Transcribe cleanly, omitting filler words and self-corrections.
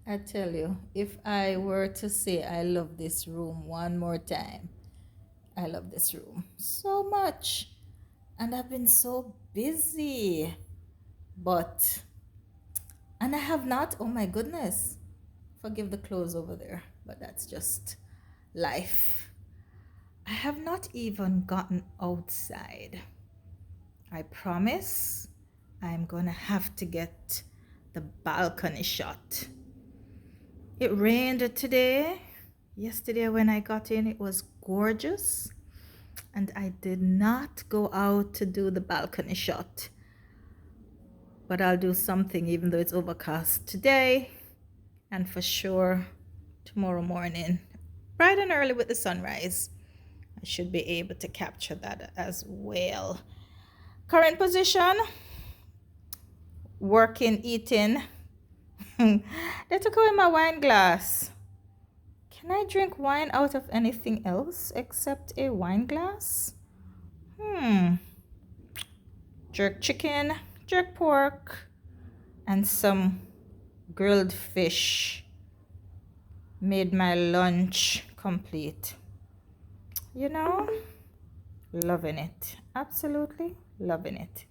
I tell you, if I were to say I love this room one more time, I love this room so much. And I've been so busy. But, and I have not, oh my goodness, forgive the clothes over there, but that's just life. I have not even gotten outside. I promise I'm gonna have to get the balcony shot. It rained today. Yesterday, when I got in, it was gorgeous, and I did not go out to do the balcony shot. But I'll do something even though it's overcast today, and for sure tomorrow morning, bright and early with the sunrise. I should be able to capture that as well. Current position, working, eating. They took away my wine glass. Can I drink wine out of anything else except a wine glass? Jerk chicken, jerk pork, and some grilled fish made my lunch complete. You know, loving it. Absolutely loving it.